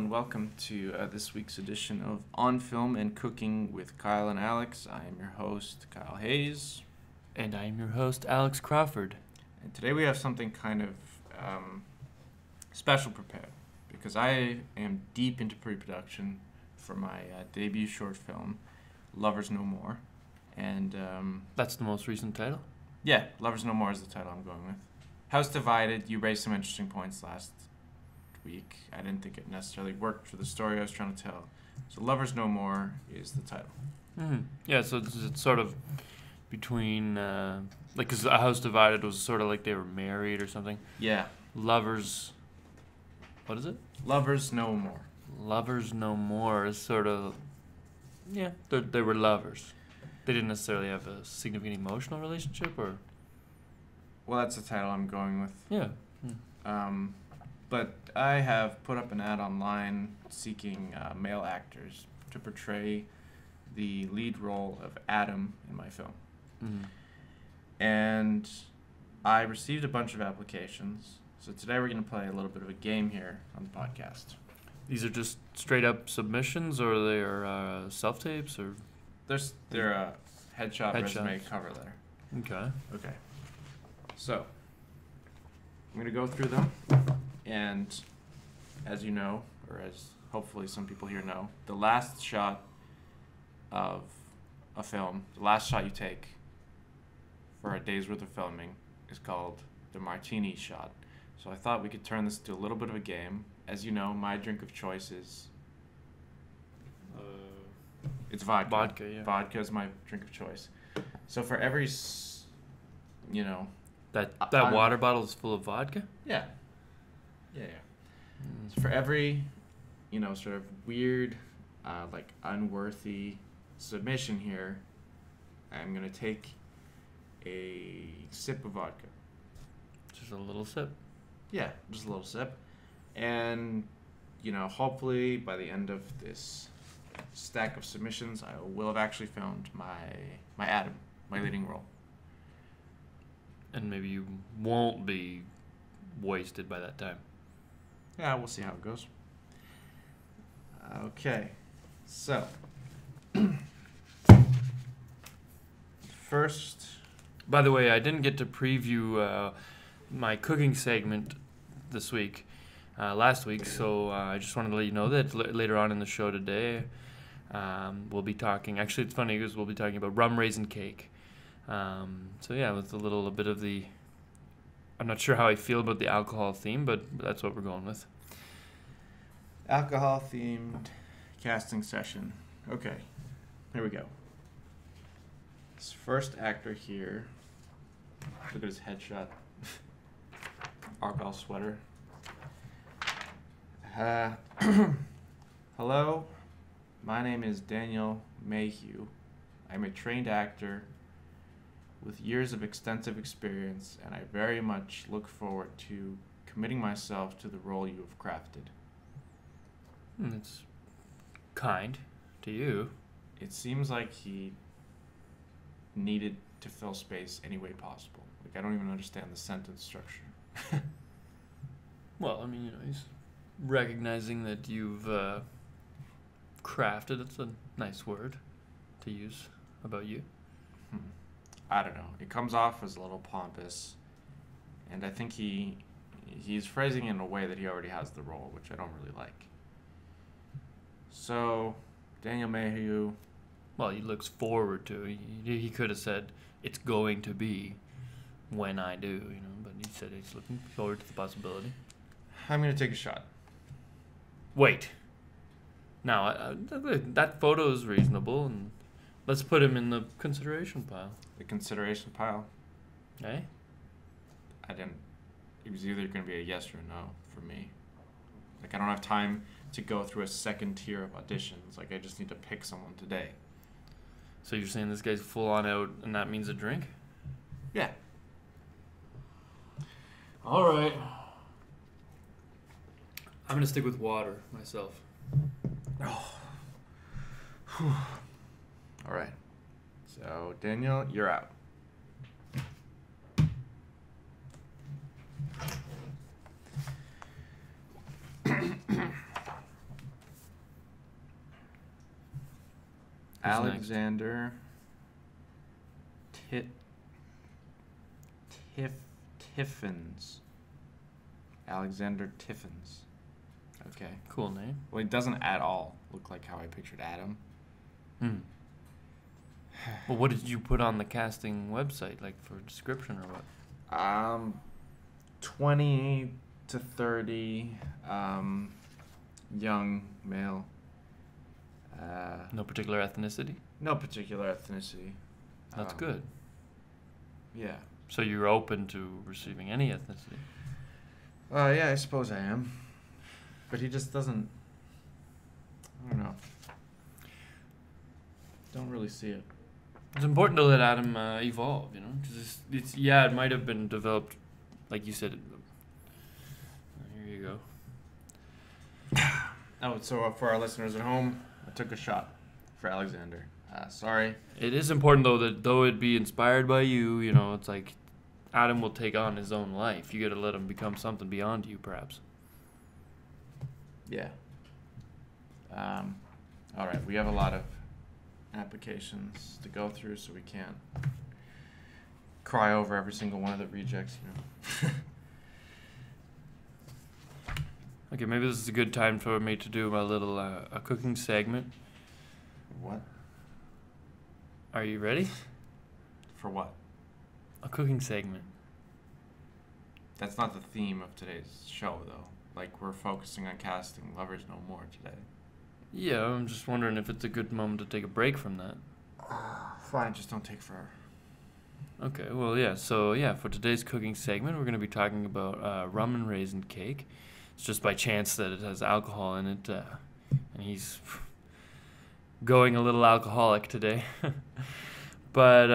and welcome to this week's edition of On Film and Cooking with Kyle and Alex. I am your host, Kyle Hayes. And I am your host, Alex Crawford. And today we have something kind of special prepared because I am deep into pre-production for my debut short film, Lovers No More. And That's the most recent title? yeah, Lovers No More is the title I'm going with. House Divided, you raised some interesting points last week. I didn't think it necessarily worked for the story I was trying to tell. So Lovers No More is the title. Mm-hmm. Yeah, so it's sort of between, because A House Divided was sort of like they were married or something. Yeah. Lovers, what is it? Lovers No More. Lovers No More is sort of, yeah, they were lovers. They didn't necessarily have a significant emotional relationship, or? Well, that's the title I'm going with. Yeah. But I have put up an ad online seeking male actors to portray the lead role of Adam in my film. Mm-hmm. And I received a bunch of applications. So today we're going to play a little bit of a game here on the podcast. These are just straight up submissions, or they are self-tapes, or? They're a headshot resume Headshots. cover letter. Okay. Okay. So, I'm going to go through them. And as you know, or as hopefully some people here know, the last shot of a film, the last shot you take for a day's worth of filming is called the martini shot. So I thought we could turn this into a little bit of a game. As you know, my drink of choice is it's vodka. Vodka, yeah. Vodka is my drink of choice. So for every, That I'm- water bottle is full of vodka? yeah. So for every, sort of weird, unworthy submission here, I'm going to take a sip of vodka. Just a little sip. Yeah, just a little sip. And, hopefully by the end of this stack of submissions, I will have actually found my Adam, my leading role. And maybe you won't be wasted by that time. Yeah, we'll see how it goes. Okay, so first, By the way, I didn't get to preview my cooking segment this week, last week, so I just wanted to let you know that later on in the show today, we'll be talking. Actually, it's funny because we'll be talking about rum raisin cake. So yeah, with a bit of the. I'm not sure how I feel about the alcohol theme, but that's what we're going with. alcohol themed casting session. Okay, here we go. This first actor here. Look at his headshot. Argyle sweater. Hello, my name is Daniel Mayhew. I'm a trained actor with years of extensive experience, and I very much look forward to committing myself to the role you have crafted. It's kind to you. It seems like he needed to fill space any way possible. Like, I don't even understand the sentence structure. Well, I mean, he's recognizing that you've crafted. It's a nice word to use about you. I don't know. It comes off as a little pompous, and I think he's phrasing it in a way that he already has the role, which I don't really like. So, Daniel Mayhew. Well, he looks forward to. He could have said, "It's going to be when I do," but he said he's looking forward to the possibility. I'm gonna take a shot. Wait. Now, that photo is reasonable, and let's put him in the consideration pile. The consideration pile. Eh? It was either gonna be a yes or a no for me. Like, I don't have time to go through a second tier of auditions. Like, I just need to pick someone today. So you're saying this guy's full on out, and that means a drink? Yeah. All right. I'm gonna stick with water myself. All right. So, Daniel, you're out. Alexander Tiffins. Alexander Tiffins. Okay. Cool name. Well, he doesn't at all look like how I pictured Adam. Well, what did you put on the casting website, like for description or what? 20 to 30, young male. No particular ethnicity? No particular ethnicity. That's good. Yeah. So you're open to receiving any ethnicity? Yeah, I suppose I am. But he just doesn't. I don't know. Don't really see it. It's important to let Adam evolve, you know? Because it might have been developed, like you said. Here you go. Oh, so for our listeners at home, I took a shot for Alexander. Sorry. It is important, though, that though it be inspired by you, you know, it's like Adam will take on his own life. You got to let him become something beyond you, perhaps. Yeah. All right, we have a lot of applications to go through, so we can't cry over every single one of the rejects, you know. Okay, maybe this is a good time for me to do my little a cooking segment. What? Are you ready? For what? A cooking segment. That's not the theme of today's show, though. Like, we're focusing on casting Lovers No More today. Yeah, I'm just wondering if it's a good moment to take a break from that. Fine, just don't take forever. Okay, well, yeah. So, yeah, for today's cooking segment, we're going to be talking about rum and raisin cake. It's just by chance that it has alcohol in it, and he's going a little alcoholic today. But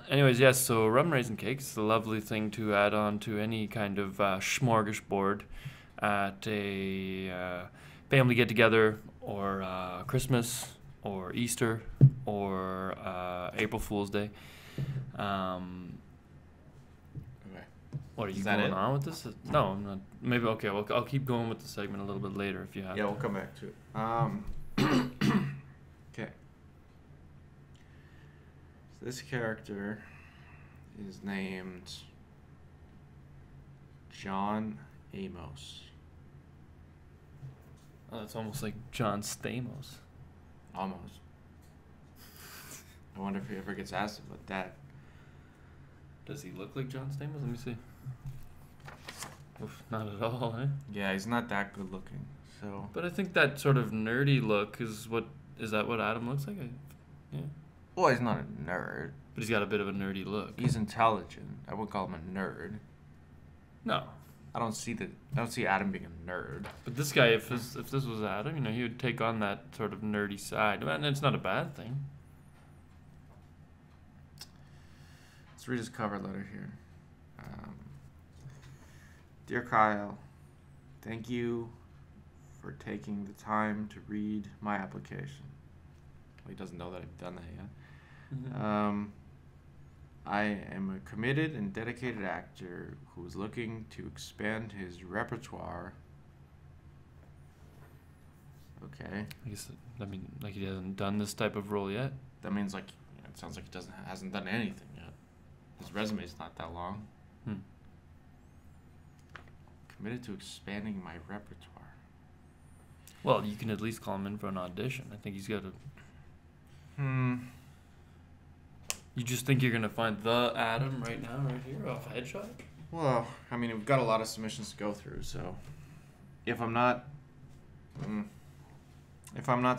anyways, yes, so rum and raisin cake is a lovely thing to add on to any kind of smorgasbord at a family get-together or Christmas or Easter or April Fool's Day. Okay. What, are you Is that going it? on with this? No, I'm not. Maybe, okay, well, I'll keep going with the segment a little bit later if you have. Yeah, we'll come back to it. Okay. So this character is named John Amos. Oh, that's almost like John Stamos. Almost. I wonder if he ever gets asked about that. Does he look like John Stamos? Let me see. Oof, not at all, eh? Yeah, he's not that good looking. So. But I think that sort of nerdy look is that what Adam looks like? Yeah. Well, he's not a nerd. But he's got a bit of a nerdy look. He's intelligent. I would call him a nerd. No. I don't see Adam being a nerd. But this guy, if this was Adam, you know, he would take on that sort of nerdy side. And it's not a bad thing. Let's read his cover letter here. Dear Kyle, thank you for taking the time to read my application. Well, he doesn't know that I've done that yet. Mm-hmm. I am a committed and dedicated actor who is looking to expand his repertoire. Okay. I guess like he hasn't done this type of role yet. That means it sounds like he hasn't done anything yet. His resume's not that long. Committed to expanding my repertoire. Well, you can at least call him in for an audition. I think he's got to. You just think you're gonna find the Adam right now, right here, off Headshot? Well, I mean, we've got a lot of submissions to go through, so if I'm not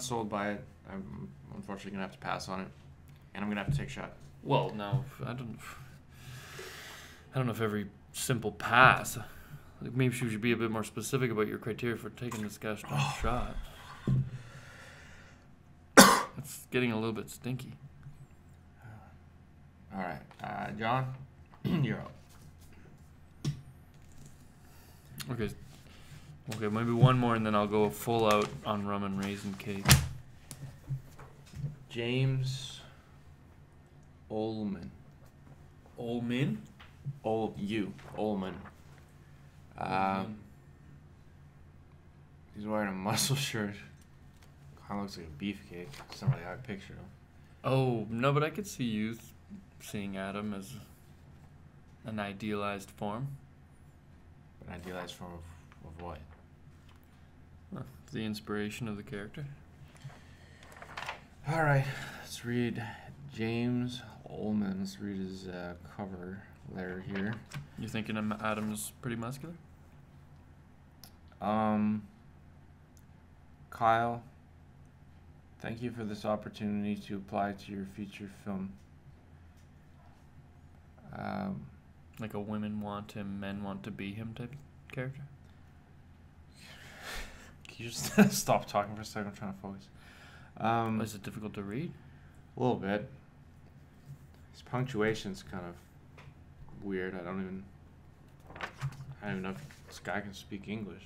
sold by it, I'm unfortunately gonna have to pass on it, and I'm gonna have to take a shot. Well, no, I don't know if every simple pass. Like maybe you should be a bit more specific about your criteria for taking this guy's shot. That's getting a little bit stinky. All right, John, you're up. Okay, maybe one more, and then I'll go full out on rum and raisin cake. James Ullman. Ullman? Ullman. He's wearing a muscle shirt. God, Kind of looks like a beefcake. It's not really how I picture him. Oh, no, but I could see you seeing Adam as an idealized form. An idealized form of what? The inspiration of the character. All right, let's read James Ullman. Let's read his cover letter here. You thinking Adam's pretty muscular? Kyle, thank you for this opportunity to apply to your feature film. Like a women want him, men want to be him type character? Can you just stop talking for a second? I'm trying to focus. Is it difficult to read? A little bit. His punctuation's kind of weird. I don't even know if this guy can speak English.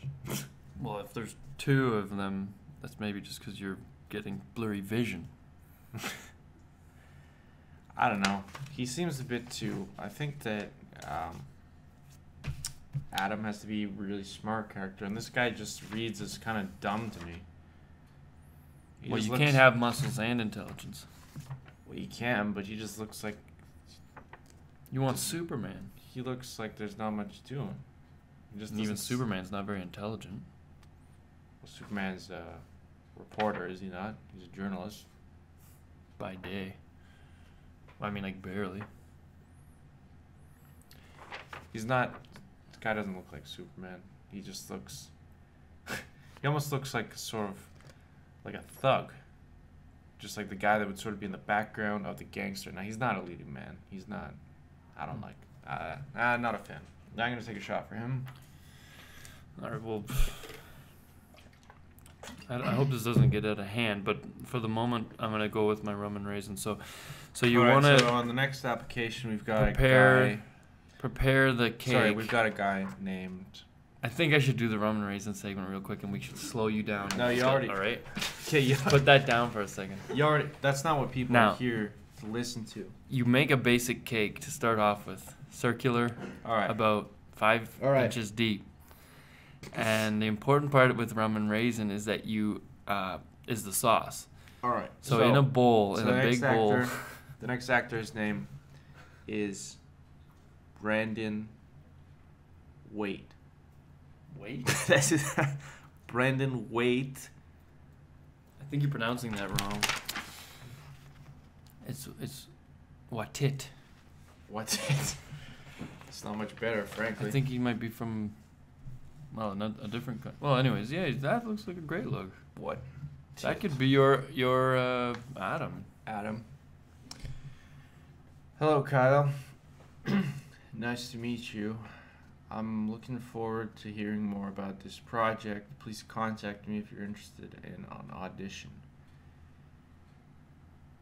Well, if there's two of them, that's maybe just because you're getting blurry vision. I don't know. He seems a bit too... I think that Adam has to be a really smart character, and this guy just reads as kind of dumb to me. Well, you can't have muscles and intelligence. Well, you can, but he just looks like... You want Superman. He looks like there's not much to him. He just And even Superman's not very intelligent. Well, Superman's a reporter, is he not? He's a journalist. By day. Well, I mean, like, barely. He's not... This guy doesn't look like Superman. He just looks... he almost looks like sort of... like a thug. Just like the guy that would sort of be in the background of the gangster. Now, he's not a leading man. He's not... I don't like... not a fan. I'm going to take a shot for him. Alright, well... I hope this doesn't get out of hand, but for the moment, I'm going to go with my rum and raisin. So you want to... So on the next application, we've got a guy... Prepare the cake. Sorry, we've got a guy named... I think I should do the rum and raisin segment real quick, and we should slow you down. No, you already... All right? Okay, you... Put that down for a second. You already... That's not what people Now, are here to listen to. You make a basic cake to start off with. Circular, All right. about 5 inches deep. And the important part with rum and raisin is that is the sauce. All right. So in a bowl, in a big bowl. The next actor's name is Brandon Waite. Wait? That's his Brandon Waite. I think you're pronouncing that wrong. It's Watit. What's it? It's not much better, frankly. I think he might be from, well, not a different country. Well, anyways, yeah, that looks like a great look. What? That could be your Adam. Adam. Hello, Kyle. Nice to meet you. I'm looking forward to hearing more about this project. Please contact me if you're interested in an audition.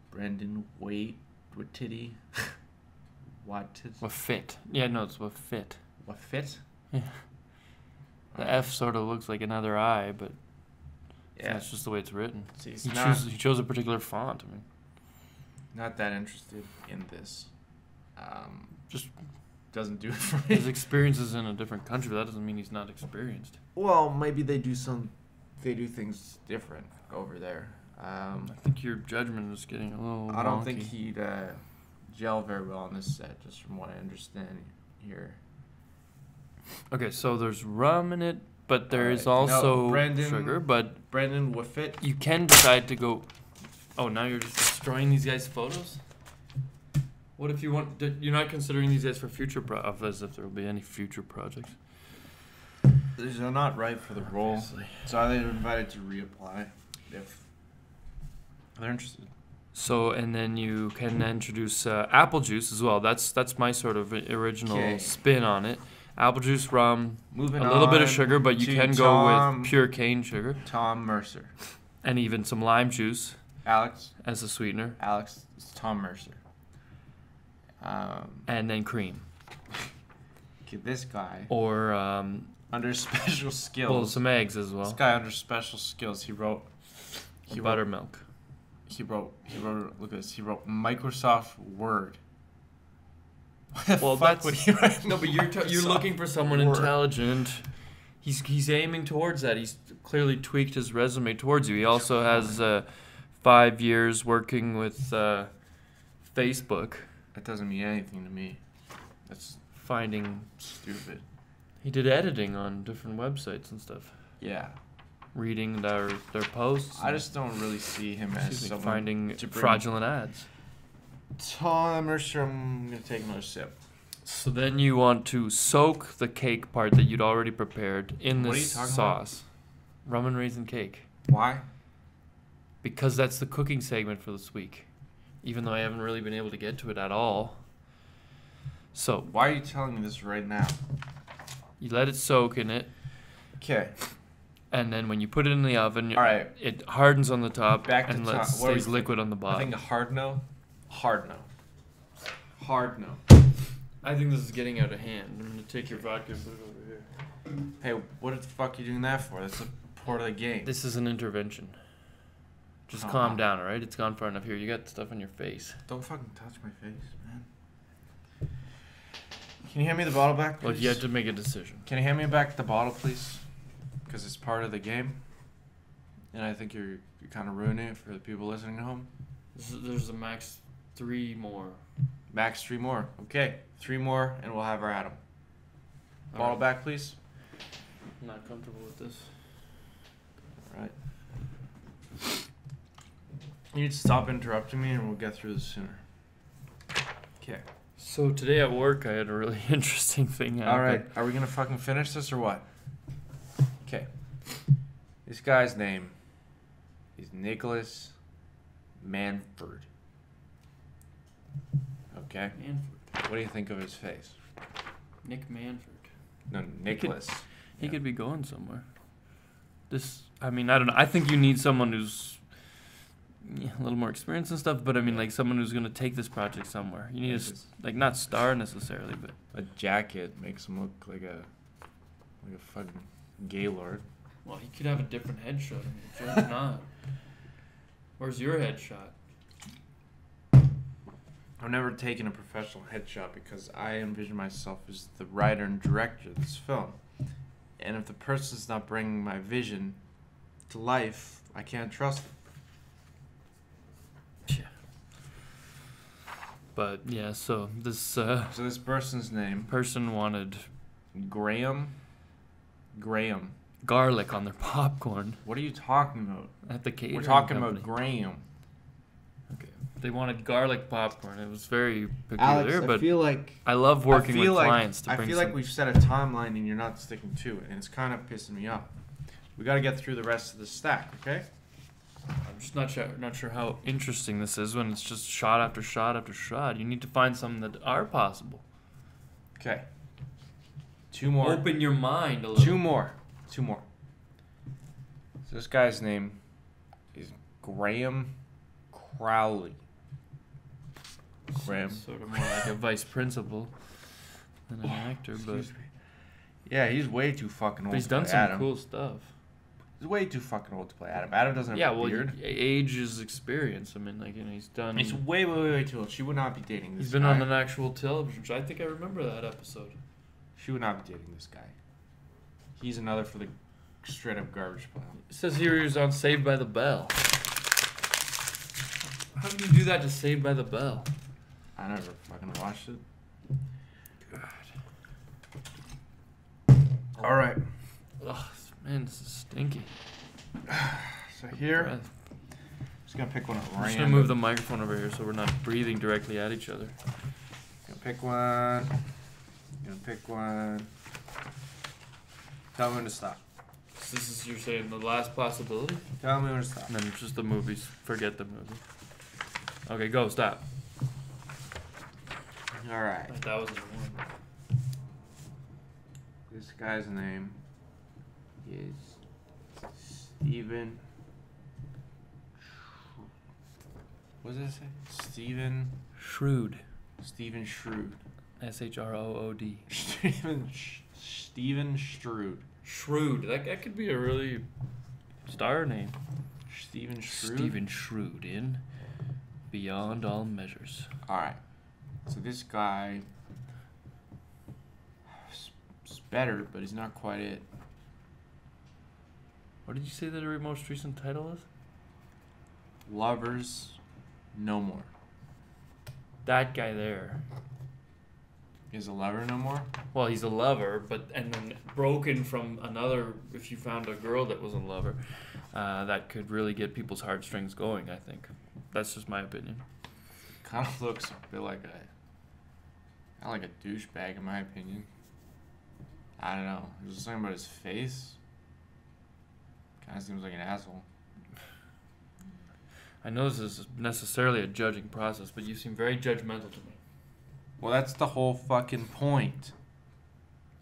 Brandon Waite with titty. What? What fit? Yeah, no, it's what fit. What fit? Yeah. The F sort of looks like another I, but Yeah, that's just the way it's written. see, He chose a particular font. I mean, not that interested in this. just Doesn't do it for me. his experience is in a different country, but that doesn't mean he's not experienced. Well, maybe they do things different over there. I think your judgment is getting a little I don't wonky. think he'd gel very well on this set, just from what I understand here. Okay, so there's rum in it, but there is Alright, no, also Brandon- sugar, but Brandon Waffit. you can decide to go... Oh, now you're just destroying these guys' photos? What if you want... You're not considering these guys for future... as if there will be any future projects. They're not right for the role, Obviously. so they're invited to reapply if they're interested. So, and then you can introduce apple juice as well. That's my sort of original Okay. spin on it. Apple juice, rum, Moving a little bit of on sugar, but you to can go with pure cane sugar. Tom Mercer. And even some lime juice Alex. as a sweetener. It's Tom Mercer. And then cream. Okay, this guy Or under special skills. well, some eggs as This well. guy under special skills, he wrote Buttermilk. look at this. He wrote Microsoft Word. Well, Fuck would he write No, but you're Microsoft looking for someone Word? intelligent He's aiming towards that. He's clearly tweaked his resume towards you. He also has 5 years working with Facebook. That doesn't mean anything to me. That's Finding. stupid. He did editing on different websites and stuff. Yeah. Reading their posts. I just don't really see him as Excuse me, someone finding to bring- fraudulent ads. Tom Mercer, I'm going to take another sip. So then you want to soak the cake part that you'd already prepared in What are you this talking sauce. Rum and raisin cake. Why? Because that's the cooking segment for this week. Even though I haven't really been able to get to it at all. So, Why are you telling me this right now? you let it soak in it, Okay. and then when you put it in the oven, All right. it hardens on the top Back to and top. lets What are we stays liquid on the I bottom. think a hard no. Hard no. Hard no. I think this is getting out of hand. I'm gonna take your vodka and put it over here. Hey, what the fuck are you doing that for? That's a part of the game. This is an intervention. Just Come calm on. down, alright? It's gone far enough here. You got stuff on your face. Don't fucking touch my face, man. Can you hand me the bottle back, please? Well, you have to make a decision. Can you hand me back the bottle, please? Because it's part of the game. And I think you're kind of ruining it for the people listening at home. There's a max 3 more. Max 3 more. Okay, 3 more, and we'll have our Adam. Bottle Alright. back, please. I'm not comfortable with this. All right. You need to stop interrupting me, and we'll get through this sooner. Okay. So today at work, I had a really interesting thing happen. All right. Are we gonna fucking finish this or what? Okay. This guy's name is Nicholas Manford. Okay. Manford. What do you think of his face? Nick Manford. No, Nicholas. He Yeah. could be going somewhere. I mean, I don't know. I think you need someone who's a little more experienced and stuff, but I mean, like someone who's gonna take this project somewhere. You need like not star necessarily, but A jacket makes him look like a fucking gaylord. well, he could have a different headshot. I mean, George not. Where's your headshot? I've never taken a professional headshot because I envision myself as the writer and director of this film. And if the person's not bringing my vision to life, I can't trust them. Yeah. But yeah, so this So this person's name, person wanted Graham. garlic on their popcorn What are you talking about? at the catering We're talking company. about Graham. Okay. They wanted garlic popcorn. It was very peculiar, but like I love working with clients to I bring feel some. like we've set a timeline and you're not sticking to it, and it's kind of pissing me off. We got to get through the rest of the stack, okay? I'm just not sure how interesting this is when it's just shot after shot after shot. You need to find some that are possible. Okay. 2 more. Open your mind a little. 2 more. 2 more. So this guy's name is Graham Crowley. Graham. Sort of more like a vice principal than an actor, but Excuse me. Yeah, he's way too fucking old he's to done play some Adam. cool stuff. He's way too fucking old to play Adam. Adam doesn't have Yeah, a well, beard. age is experience. I mean, like, you know, he's done. He's way too old. She would not be dating this He's been guy. on an actual television show. I think I remember that episode. She would not be dating this guy. He's another for the straight up garbage pile. It says here he was on Saved by the Bell. How do you do that to Saved by the Bell? I never fucking watched it. All right. Ugh, man, this is stinky. So here, Breath. just gonna pick one at I'm just random. gonna move the microphone over here so we're not breathing directly at each other. Gonna pick one. Gonna pick one. Tell me when to stop. So this is, you're saying, the last possibility? Tell me when to stop. And then it's just the movies. Forget the movie. Okay, go. Stop. All right. That was the one. This guy's name is Steven. What does it say? Shrewd. Steven Shrewd. S-H-R-O-O-D. Steven Shrewd. Shrewd. That could be a really star name. Steven Shrewd. Steven Shrewd in Beyond All Measures. All right. So this guy is better, but he's not quite it. What did you say that her most recent title is? Lovers No More. That guy there. He's a lover no more? Well, he's a lover, and then broken from another. If you found a girl that was a lover, that could really get people's heartstrings going. I think that's just my opinion. Kind of looks a bit like kind of like a douchebag in my opinion. I don't know. There's just something about his face. Kind of seems like an asshole. I know this is necessarily a judging process, but you seem very judgmental to me. Well, that's the whole fucking point.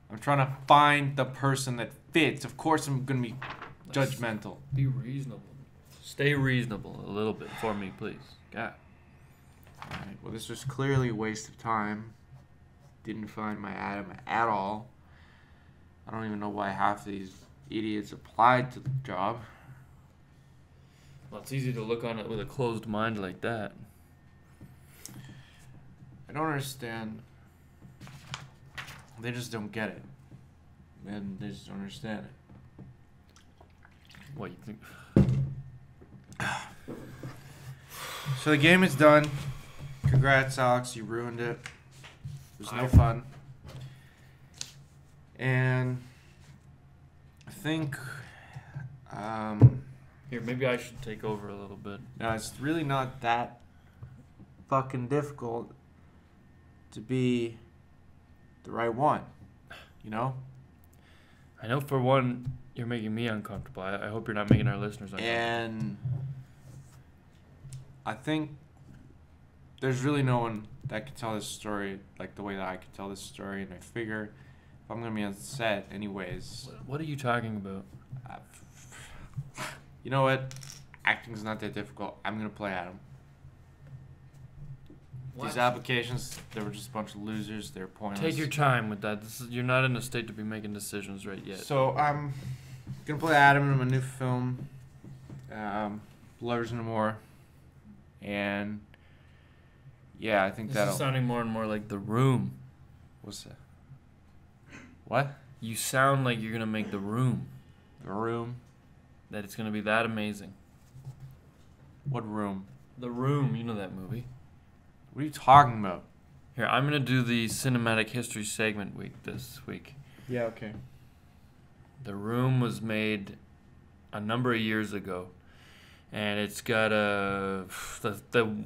I'm trying to find the person that fits. Of course I'm going to be judgmental. Be reasonable. Stay reasonable a little bit for me, please. God. Alright, well, this was clearly a waste of time. Didn't find my Adam at all. I don't even know why half of these idiots applied to the job. Well, it's easy to look on it with a closed mind like that. I don't understand. They just don't get it. And they just don't understand it. What, you think? So the game is done. Congrats, Alex. You ruined it. It was no fun. And I think Here, maybe I should take over a little bit. no, it's really not that fucking difficult to be the right one. You know? I know for one, you're making me uncomfortable. I hope you're not making our listeners uncomfortable. And I think there's really no one that could tell this story like the way that I could tell this story. And I figure if I'm going to be on set anyways... What are you talking about? You know what? Acting's not that difficult. I'm going to play Adam. These applications, they were just a bunch of losers. They're pointless. Take your time with that. You're not in a state to be making decisions right yet. So I'm going to play Adam in my new film, Lovers No More. And yeah, I think this that'll... is sounding more and more like The Room. What's that? What? You sound like you're going to make The Room. The Room? That it's going to be that amazing. What Room? The Room, you know that movie. What are you talking about? Here, I'm going to do the cinematic history segment this week. Yeah, okay. The Room was made a number of years ago. And it's got the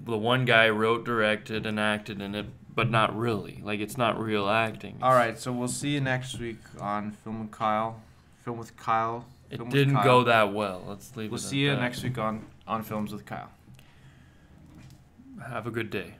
one guy wrote, directed, and acted in it, but not really. Like, it's not real acting. All right, so we'll see you next week on Film with Kyle. Film with Kyle. It didn't go that well. Let's leave it at that. We'll see you next week on Films with Kyle. Have a good day.